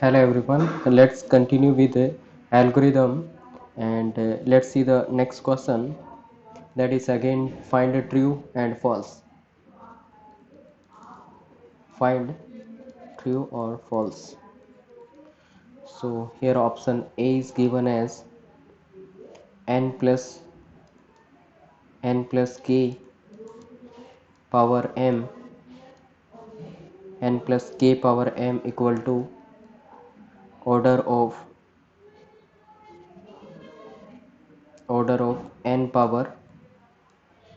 Hello everyone. Let's continue with the algorithm and let's see the next question, that is again find a true and false. Find true or false. So here option A is given as n plus k power m, n plus k power m equal to order of n power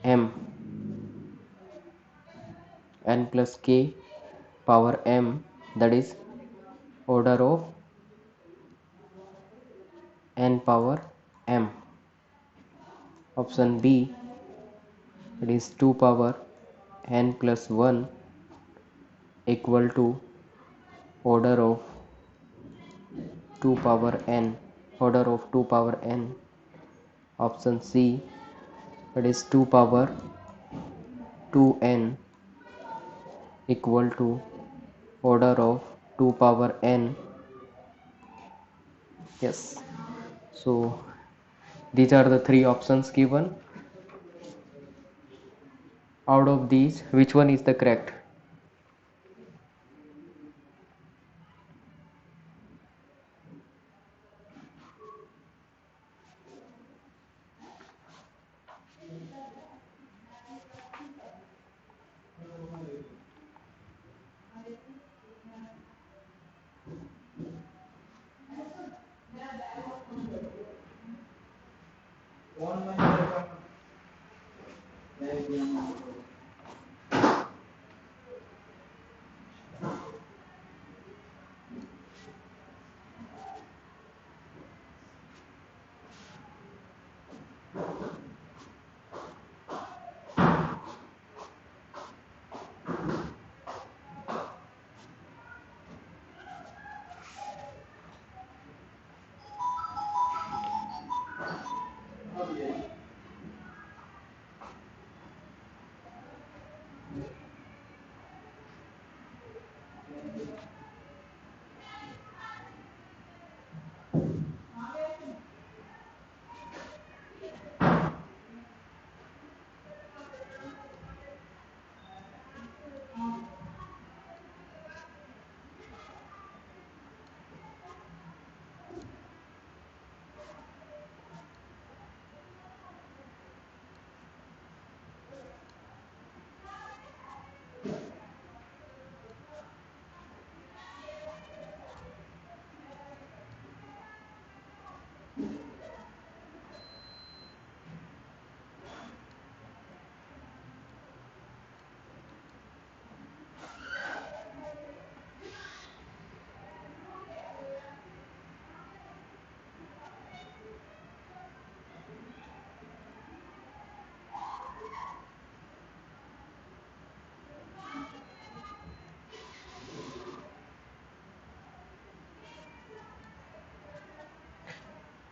m, n plus k power m, that is order of n power m. Option B, it is 2 power n plus 1 equal to order of 2 power n, order of 2 power n. Option C, it is 2 power 2n equal to order of 2 power n. Yes, so these are the three options given. Out of these, which one is the correct?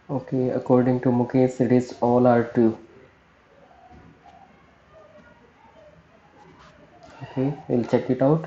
Okay, according to Mukesh, it is all are true. Okay, we'll check it out.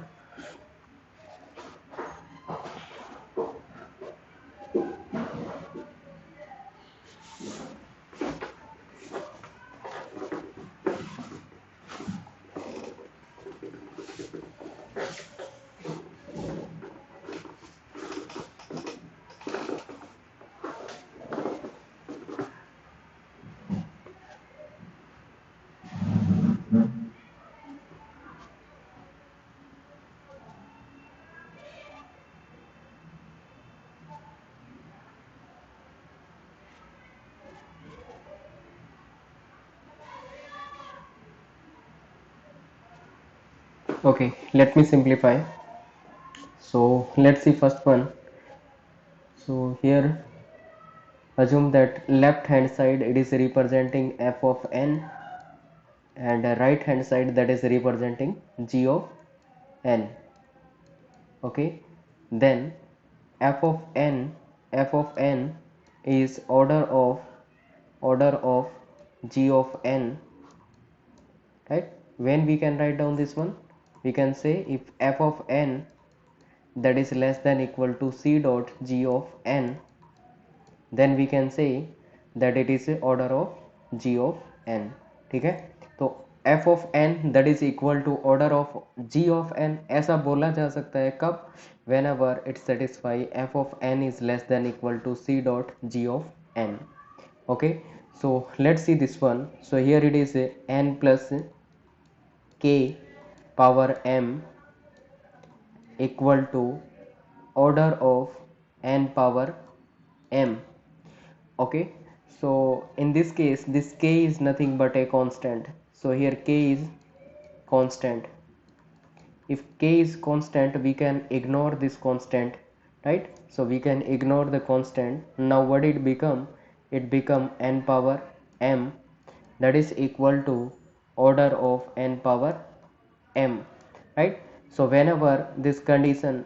Okay, let me simplify. So let's see first one. So here assume that left hand side it is representing f of n, and right hand side that is representing g of n. Okay, then f of n is order of g of n, right? When we can write down this one, we can say if f of n that is less than equal to c dot g of n, then we can say that it is a order of g of n. ठीक है, तो f of n that is equal to order of g of n ऐसा बोला जा सकता है कब, whenever it satisfy f of n is less than equal to c dot g of n. Okay, so let's see this one. So here it is a n plus k power m equal to order of n power m. Okay, so in this case this k is nothing but a constant, so here k is constant. If k is constant we can ignore this constant, right? So we can ignore the constant. Now what it become, it become n power m, that is equal to order of n power m, right? So whenever this condition,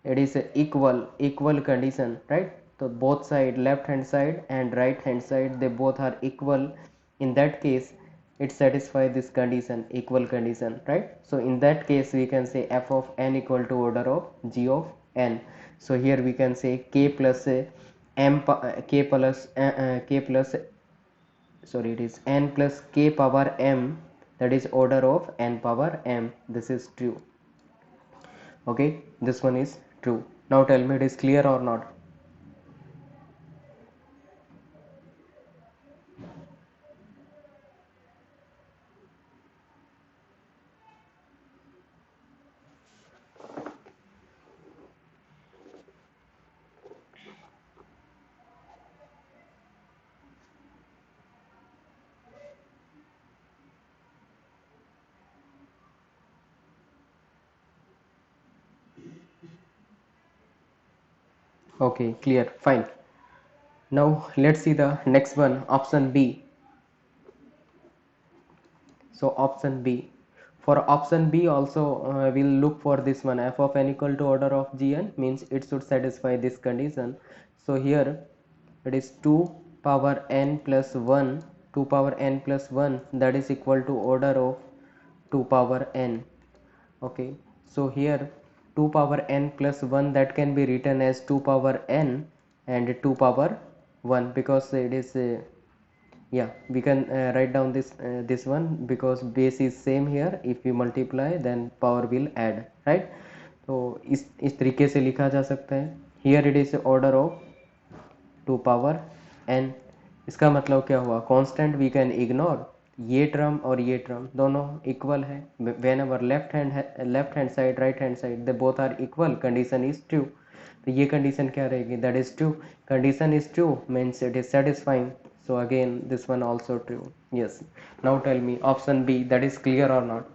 it is a equal condition, right? So both side, left hand side and right hand side, they both are equal. In that case it satisfies this condition, equal condition, right? So in that case we can say f of n equal to order of g of n. So here we can say k plus k plus k plus, sorry, it is n plus k power m, that is order of n power m. This is true. Okay, this one is true. Now tell me it is clear or not. Okay, clear, fine. Now let's see the next one, option B. So option B, for option B also we'll look for this one, f of n equal to order of gn, means it should satisfy this condition. So here it is 2 power n plus 1, 2 power n plus 1, that is equal to order of 2 power n. Okay, so here 2 power n plus 1, that can be written as 2 power n and 2 power 1, because it is yeah, we can write down this one, because base is same here. If we multiply then power will add, right? तो इस तरीके से लिखा जा सकता है. Here it is order of 2 power n. इसका मतलब क्या हुआ, कांस्टेंट वी कैन इग्नोर, ये टर्म और ये टर्म दोनों इक्वल है. Whenever left hand side, right hand side, they both are equal, condition is true. तो ये कंडीशन क्या रहेगी, that is true. Condition is true means it is satisfying. So again this one also true. Yes, now tell me option B, that is clear or not.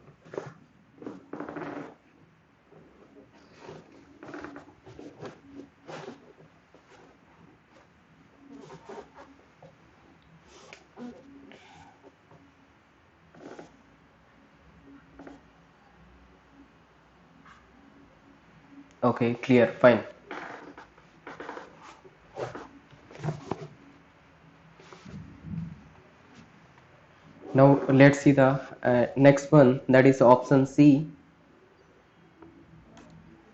Okay, clear, fine. Now let's see the next one, that is option C.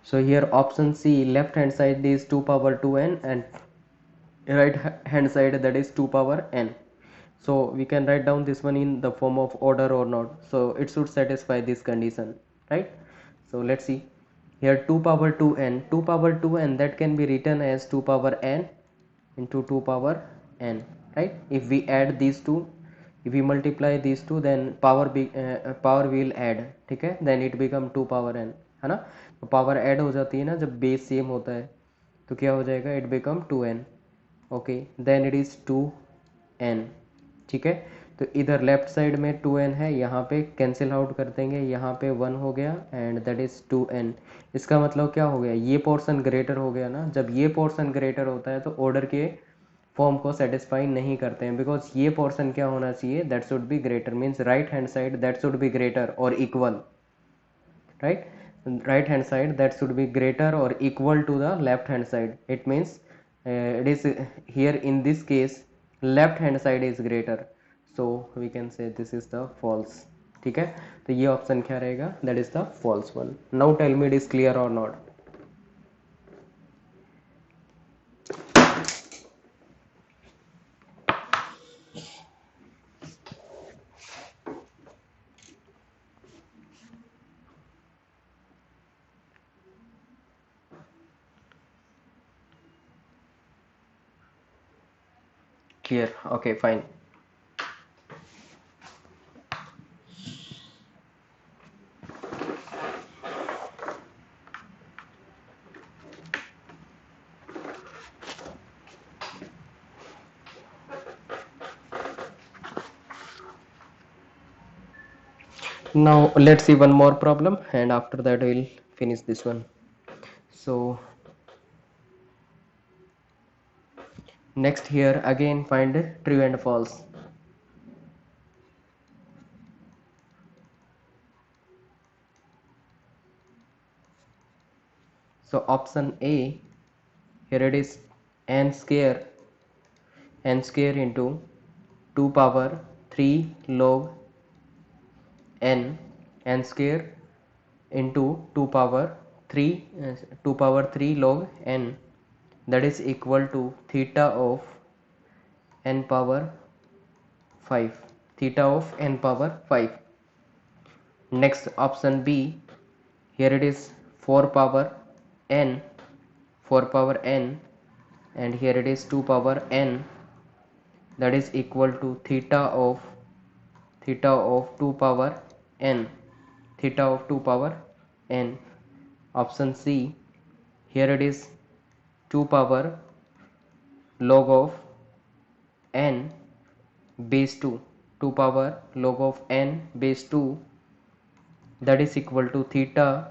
So here option C, left hand side is 2 power 2n and right hand side that is 2 power n. So we can write down this one in the form of order or not. So it should satisfy this condition, right? So let's see. Here 2 power 2n, 2 power 2n, that can be written as 2 power n into 2 power n, right? If we add these two, if we multiply these two, then power will add, ठीक है, then it become 2 power n, है ना. तो power add हो जाती है ना जब बेस सेम होता है, तो क्या हो जाएगा, it become 2n. Okay, then it is 2n. ठीक है, तो इधर लेफ्ट साइड में 2n है, यहाँ पे कैंसिल आउट कर देंगे, यहाँ पे 1 हो गया एंड दैट इज 2n. इसका मतलब क्या हो गया, ये पोर्शन ग्रेटर हो गया ना. जब ये पोर्शन ग्रेटर होता है तो ऑर्डर के फॉर्म को सेटिस्फाई नहीं करते हैं, बिकॉज ये पोर्शन क्या होना चाहिए, that should be greater, means right hand side that should be greater और equal, right? Right hand side that should be greater or equal to the left hand side. It means it is here in this case left hand side is greater, so we can say this is the false. ठीक है, तो ये option क्या रहेगा, that is the false one. Now tell me it is clear or not. Clear. Okay, fine. Now let's see one more problem, and after that we'll finish this one. So next here again find true and false. So option A, here it is n square into 2 power 3 log n, n square into 2 power 3 2 power 3 log n, that is equal to theta of n power 5, theta of n power 5. Next option B, here it is 4 power n, 4 power n, and here it is 2 power n, that is equal to theta of 2 power n, theta of 2 power n. Option C, here it is 2 power log of n base 2, 2 power log of n base 2, that is equal to theta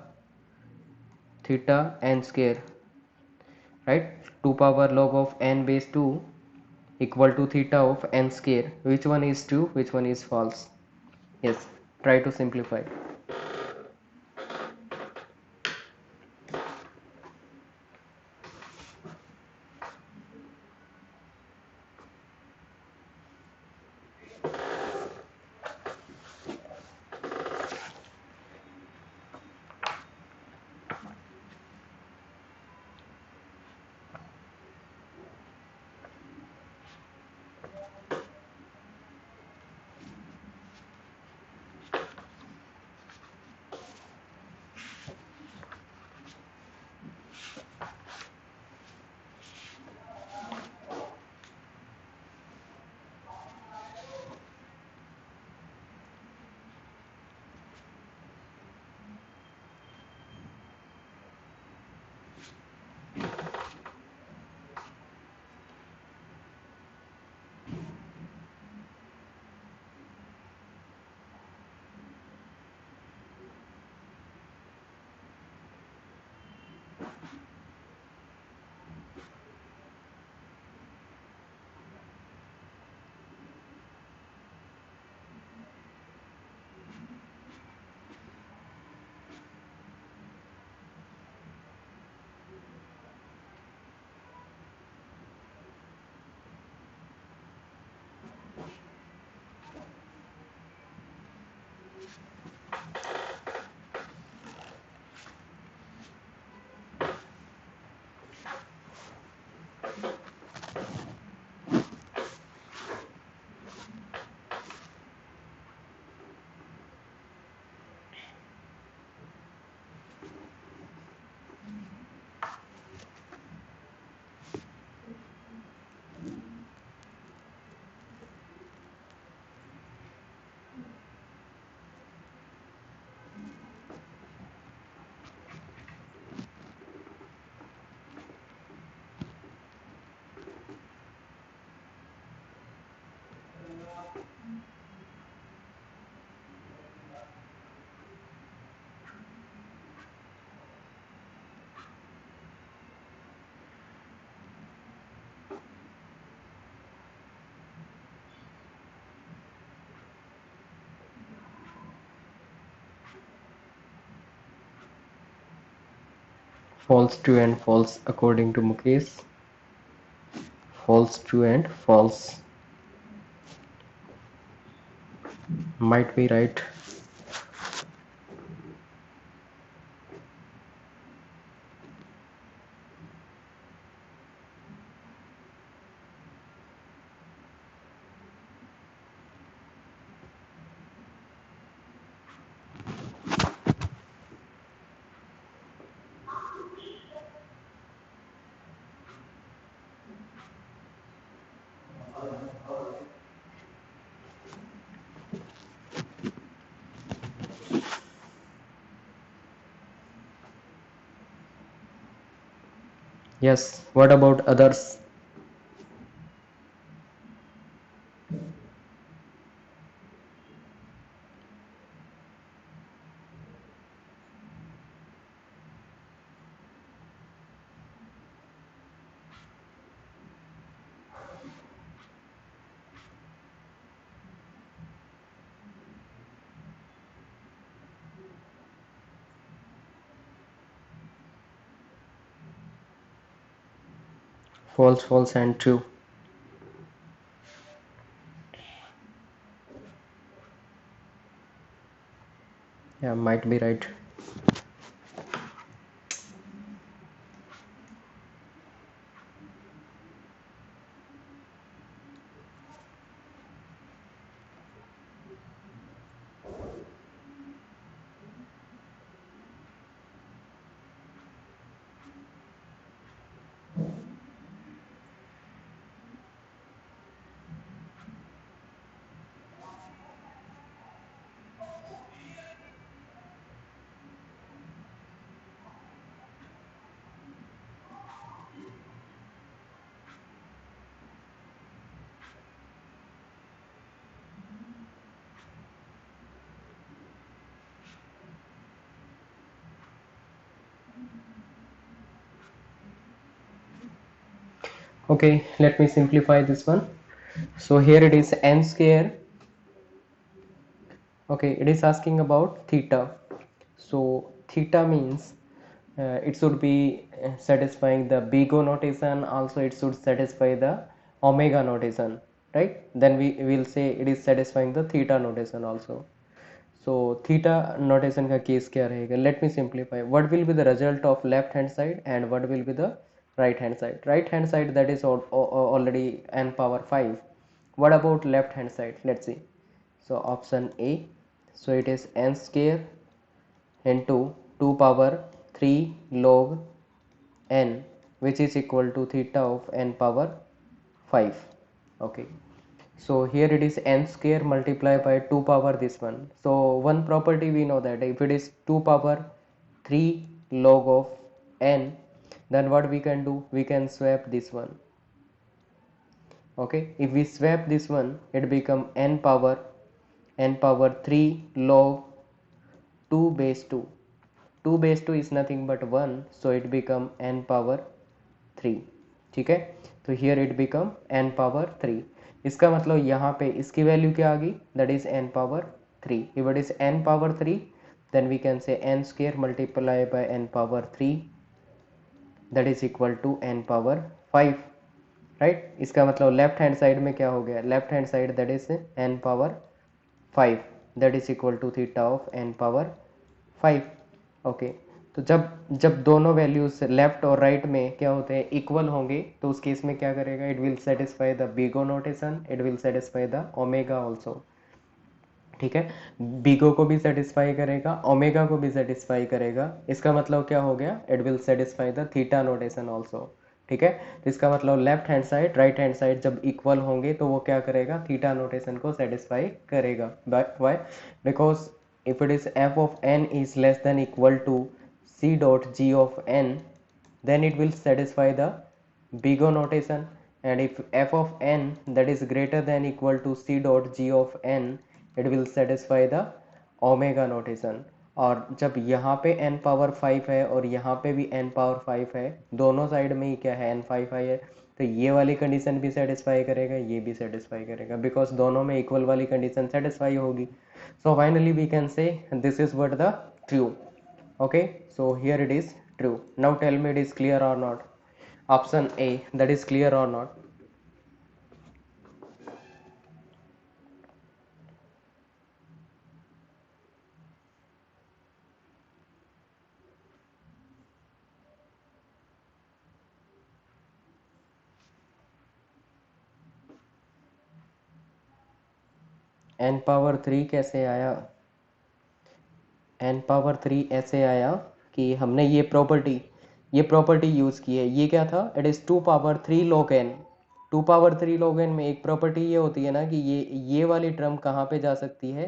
n square, right? 2 power log of n base 2 equal to theta of n square. Which one is true, which one is false? Yes, try to simplify. False, true and false according to Mukesh. False, true and false. Might be right. Yes, what about others? False, false, and true. Yeah, might be right. Okay, let me simplify this one. So here it is n square. Okay, it is asking about theta. So theta means it should be satisfying the big O notation, also it should satisfy the omega notation, right? Then we will say it is satisfying the theta notation also. So theta notation का case क्या रहेगा? Let me simplify. What will be the result of left hand side and what will be the right hand side? Right hand side, that is already n power 5. What about left hand side? Let's see. So option A. So it is n square into 2 power 3 log n, which is equal to theta of n power 5. Okay, so here it is n square multiplied by 2 power this one. So one property we know, that if it is 2 power 3 log of n, then what we can do, we can swap this one. Okay, if we swap this one, it become n power 3 log 2 base 2. 2 base 2 is nothing but 1, so it become n power 3. ठीक है, तो here it become n power 3. इसका मतलब यहाँ पे इसकी value क्या आ गई, that is n power 3. if it is n power 3, then we can say n square multiplied by n power 3, that is equal to n power 5, right? इसका मतलब left hand side में क्या हो गया, left hand side that is n power 5, that is equal to theta of n power 5. Okay, तो जब जब दोनों वैल्यूज लेफ्ट और राइट में क्या होते हैं, इक्वल होंगे, तो उस केस में क्या करेगा, it will satisfy the big O notation, it will satisfy the omega also. ठीक है, बिगो को भी सेटिस्फाई करेगा, ओमेगा को भी सेटिस्फाई करेगा. इसका मतलब क्या हो गया, it will satisfy the theta notation also. ठीक है, तो इसका मतलब left hand side right hand side जब इक्वल होंगे तो वो क्या करेगा, थीटा नोटेशन को सेटिस्फाई करेगा. Why, because if it is f of n is less than equal to c dot g of n, then it will satisfy the big O notation, and if f of n that is greater than equal to c dot g of n, it will satisfy the omega notation. और जब यहाँ पे n power 5 है और यहाँ पे भी n power 5 है, दोनों साइड में ही क्या है, n 5 है, तो ये वाली कंडीशन भी सेटिस्फाई करेगा, ये भी सेटिस्फाई करेगा, बिकॉज दोनों में इक्वल वाली कंडीशन सेटिस्फाई होगी. So finally we can say this is what the true. Okay, so here it is true. Now tell me, it is clear or not? Option A, that is clear or not? n power 3 कैसे आया, n power 3 ऐसे आया कि हमने ये property use की है. ये क्या था, it is 2 power 3 log n. 2 power 3 log n में एक प्रॉपर्टी ये होती है ना कि ये वाली टर्म कहाँ पे जा सकती है,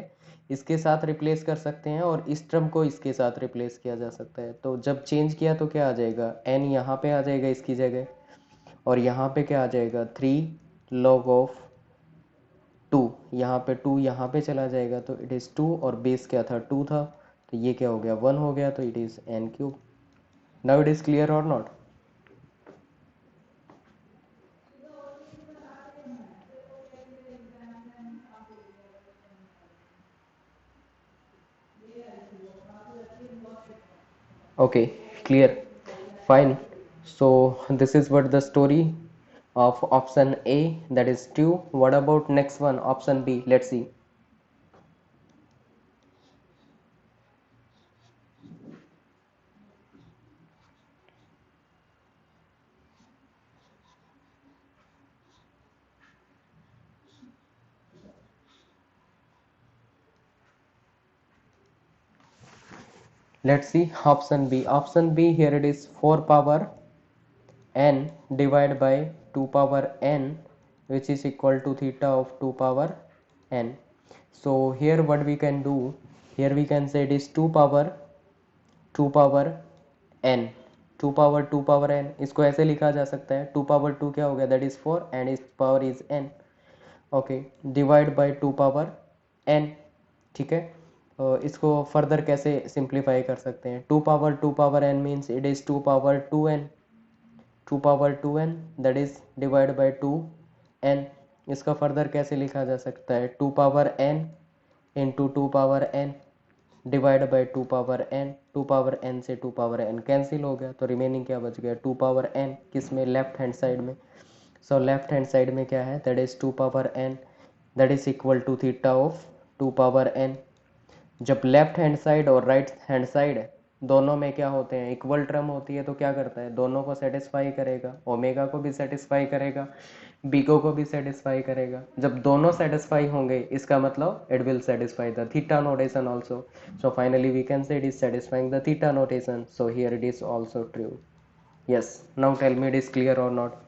इसके साथ रिप्लेस कर सकते हैं और इस टर्म को इसके साथ रिप्लेस किया जा सकता है। तो जब चेंज किया तो क्या आ जाएगा, एन यहाँ पे आ जाएगा इसकी जगह, और यहाँ पे क्या आ जाएगा 3 log of 2, यहाँ पे 2 यहाँ पे चला जाएगा तो इट इज़ 2, और बेस क्या था 2 था, तो ये क्या हो गया 1 हो गया, तो it is an cube. Now it is clear और not? Okay, clear. Fine. So this is what the story of option A, that is 2. What about next one, option B? Let's see. Let's see option B. Option B, here it is 4 power n divided by 2 power n, which is equal to theta of 2 power n. So here what we can do, here we can say it is 2 power n, 2 power n, इसको ऐसे लिखा जा सकता है 2 power 2 क्या हो गया, that is 4 and इस power is n। Okay, divide by 2 power n, ठीक है। इसको फर्दर कैसे सिंप्लीफाई कर सकते हैं, 2 power 2 power n means it is 2 power 2n, 2 power 2n, that is divide by 2n। इसका फर्दर कैसे लिखा जा सकता है, 2 power n into 2 power n divide by 2 power n, 2 power n से 2 power n कैंसिल हो गया, तो रिमेनिंग क्या बच गया 2 power n, किस में, लेफ्ट हैंड साइड में। सो लेफ्ट हैंड साइड में क्या है, that is 2 power n, that is equal to theta of 2 power n। जब लेफ्ट हैंड साइड और राइट हैंड साइड दोनों में क्या होते हैं, इक्वल टर्म होती है, तो क्या करता है, दोनों को सेटिस्फाई करेगा, ओमेगा को भी सेटिस्फाई करेगा, बीको को भी सेटिस्फाई करेगा। जब दोनों सेटिस्फाई होंगे इसका मतलब it will satisfy the theta notation also. So finally we can say it is satisfying the theta notation, so here it is also true. Yes, now tell me it is clear और not?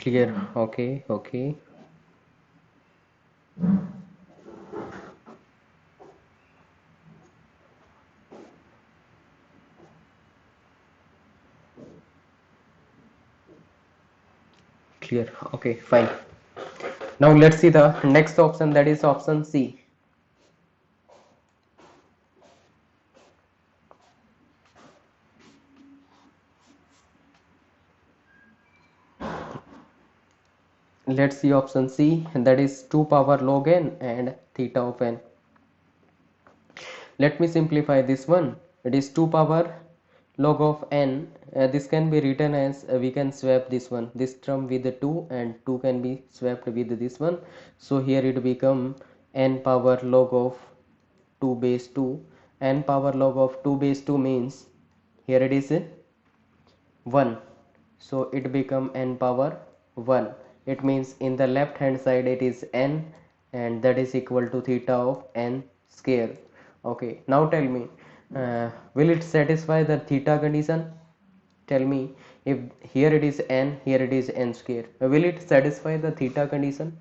Clear? Okay, okay. Clear. Okay, fine. Now let's see the next option, that is option C. Let's see option C, that is 2 power log n and theta of n. Let me simplify this one. It is 2 power log of n. This can be written as we can swap this term with the 2, and 2 can be swapped with this one. So here it become n power log of 2 base 2. N power log of 2 base 2 means here it is 1. So it become n power 1. It means in the left hand side it is n, and that is equal to theta of n square. Okay, now tell me, will it satisfy the theta condition? Tell me, if here it is n, here it is n square, will it satisfy the theta condition?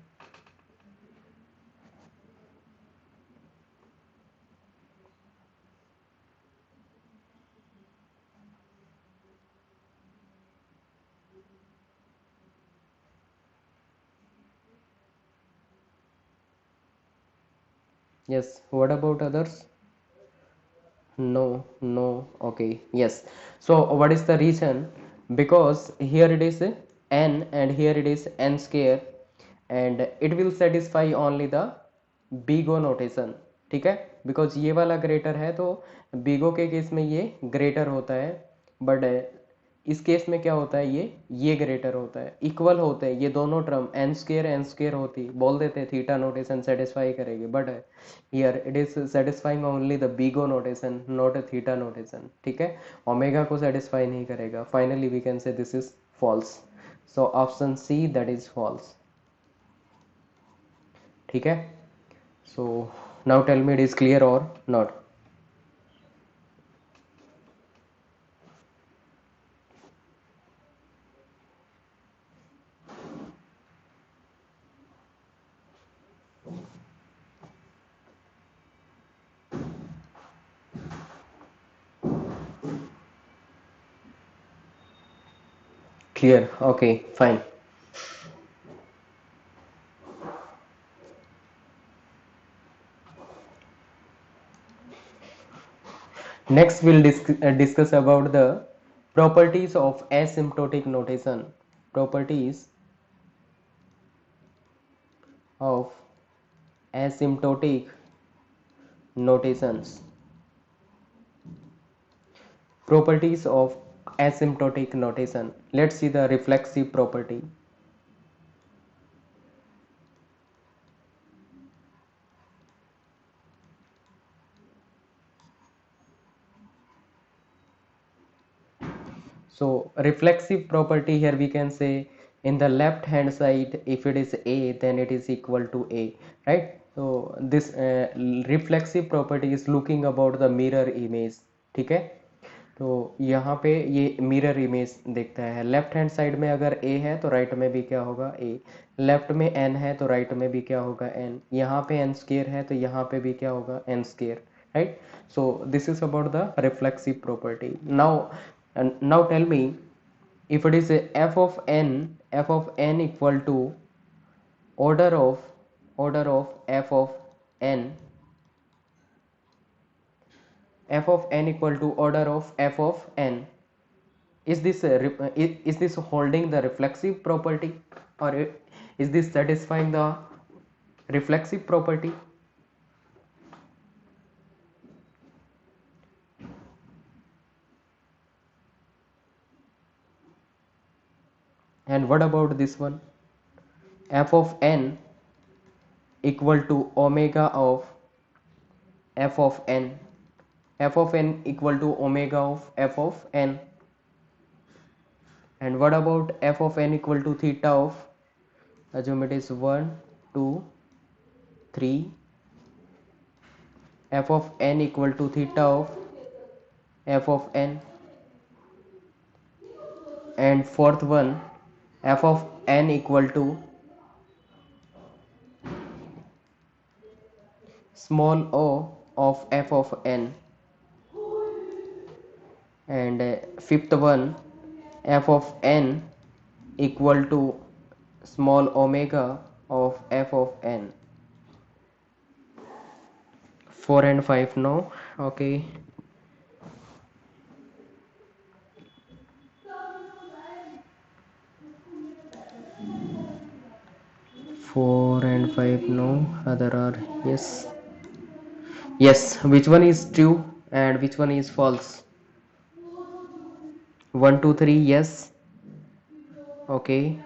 Yes, what about others? No, no, okay, yes. So what is the reason? Because here it is n and here it is n square, and it will satisfy only the big O notation, ठीक है, because ये वाला greater है तो बिगो के case में ये greater होता है, बट इस केस में क्या होता है, ये ग्रेटर होता है, इक्वल होते हैं ये दोनों टर्म, एन स्क्वेयर होती, बोल देते थीटा नोटेशन सेटिस्फाई करेगी, but here it is satisfying only the big O notation, not theta notation, ठीक है, ओमेगा को सेटिस्फाई नहीं करेगा। Finally we can say this is false. so option C, that is false. ठीक है, so now tell me, it is clear or not? Clear, okay, fine. Next we'll discuss about the properties of asymptotic notation. Properties of asymptotic notations. Properties of asymptotic notation. Let's see the reflexive property. So reflexive property, here we can say in the left hand side, if it is A, then it is equal to A, right? So this reflexive property is looking about the mirror image. ठीक है, तो यहाँ पे ये mirror image देखता है। Left hand side में अगर ए है तो राइट में भी क्या होगा, ए। लेफ्ट में एन है तो राइट में भी क्या होगा, एन। यहाँ पे एन स्केयर है तो यहाँ पे भी क्या होगा, n square, right. So this is about the reflexive property. Now tell me, if it is a f of n equal to order of f of n, f of n equal to order of f of n, is this is this holding the reflexive property, or is this satisfying the reflexive property? And what about this one, f of n equal to omega of f of n, f of n equal to omega of f of n? And what about f of n equal to theta of, assume it is 1 2 3, f of n equal to theta of f of n? And fourth one, f of n equal to small o of f of n? And fifth one, f of n equal to small omega of f of n. 4 and 5 no, okay. 4 and 5 no, other are yes. Yes, which one is true and which one is false? 1 2 3, yes, okay.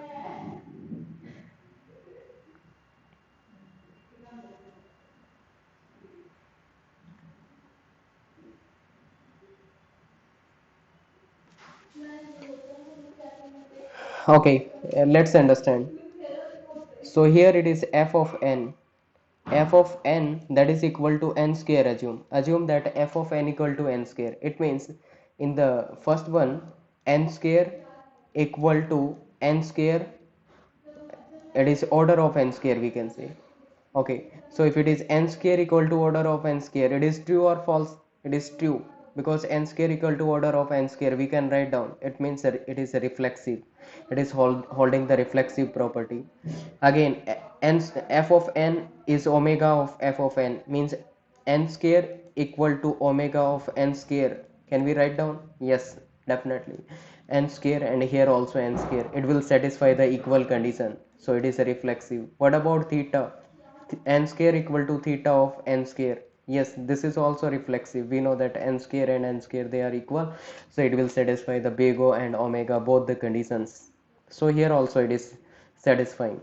Okay, let's understand. So here it is f of n, f of n that is equal to n square. Assume that f of n equal to n square. It means in the first one, n square equal to n square, it is order of n square, we can say. Okay, so if it is n square equal to order of n square, it is true or false? It is true, because n square equal to order of n square we can write down. It means that it is a reflexive, it is holding the reflexive property. Again, n f of n is omega of f of n, means n square equal to omega of n square. Can we write down? Yes, definitely. N square, and here also n square, it will satisfy the equal condition, so it is a reflexive. What about theta? N square equal to theta of n square, yes, this is also reflexive. We know that n square and n square, they are equal, so it will satisfy the big O and omega, both the conditions. So here also it is satisfying.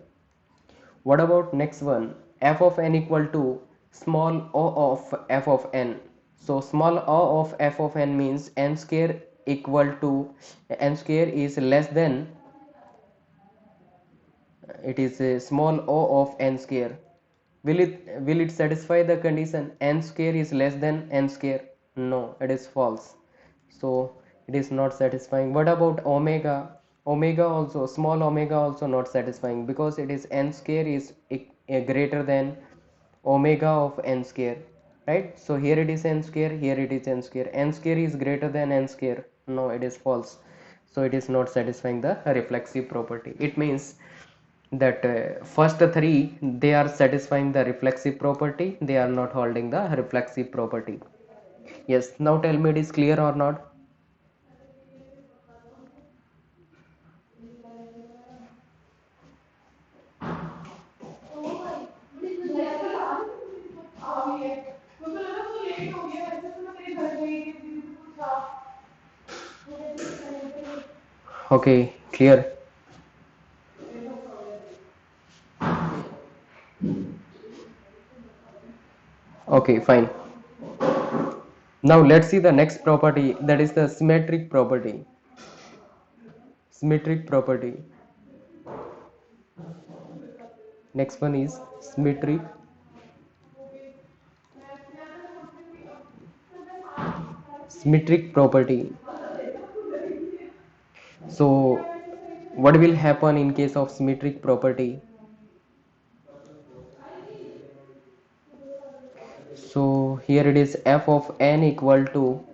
What about next one, f of n equal to small o of f of n? So small o of f of n means n square equal to, n square is less than it is a small o of n square. Will it satisfy the condition n square is less than n square? No, it is false. So it is not satisfying. What about omega? Omega also, small omega also not satisfying, because it is n square is greater than omega of n square, right? So here it is n square, here it is n square. N square is greater than n square. No, it is false. So it is not satisfying the reflexive property. It means that first three, they are satisfying the reflexive property, they are not holding the reflexive property. Yes, now tell me, it is clear or not? Okay, clear. Okay, fine. Now let's see the next property, that is the symmetric property. Symmetric property. Next one is symmetric property. So what will happen in case of symmetric property? So here it is f of n equal to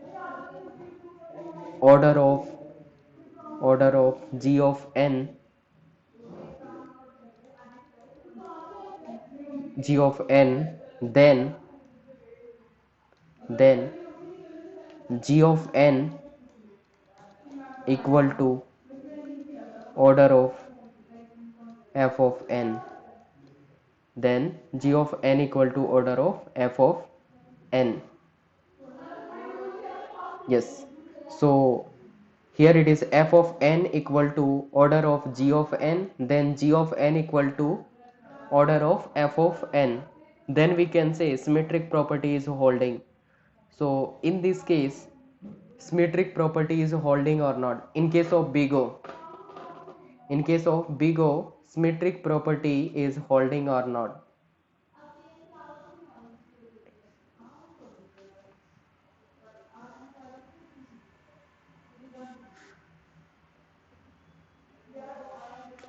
order of g of n, then g of n equal to order of f of n, then g of n equal to order of f of n. Yes, so here it is f of n equal to order of g of n, then g of n equal to order of f of n, then we can say symmetric property is holding. So in this case, symmetric property is holding or not? In case of big O, symmetric property is holding or not?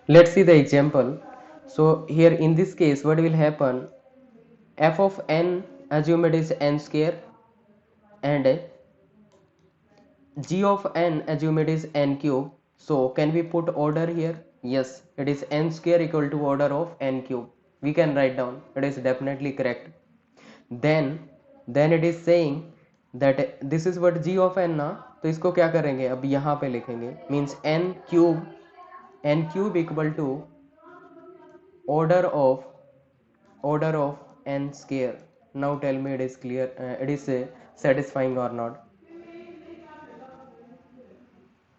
Let's see the example. So here in this case, what will happen? F of n, assume it is n square, and g of n, assume it is n cube. So can we put order here? Yes, it is n square equal to order of n cube. We can write down, it is definitely correct. Then it is saying that this is what g of n ना, तो इसको क्या करेंगे, अब यहाँ पे लिखेंगे, means n cube equal to order of n square. Now tell me, it is clear, it is satisfying or not?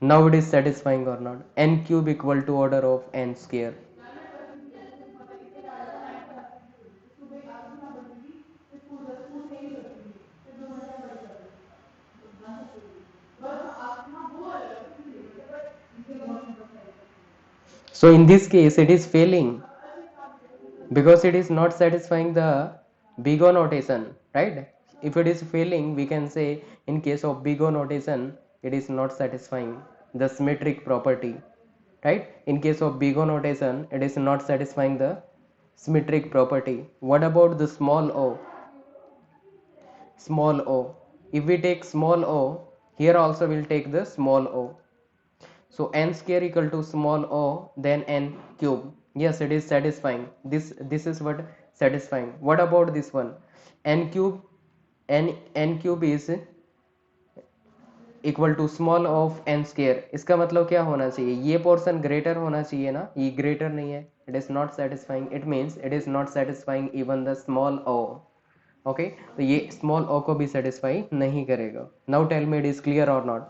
Now it is satisfying or not? N cube equal to order of n square. So in this case it is failing, because it is not satisfying the big O notation, right? If it is failing, we can say in case of big O notation it is not satisfying the symmetric property, right? In case of big O notation it is not satisfying the symmetric property. What about the small o? If we take small o, here also we'll take the small o. So n square equal to small o, then n cube. Yes, it is satisfying. This is what satisfying. What about this one? N cube, n cube is equal to small of n square. इसका मतलब क्या होना चाहिए? ये portion greater होना चाहिए ना, ये ग्रेटर नहीं है. It is not satisfying. It means it is not satisfying even the small o. Okay, तो ये स्मॉल ओ को भी सेटिस्फाई नहीं करेगा. Now tell me, it is clear और नॉट?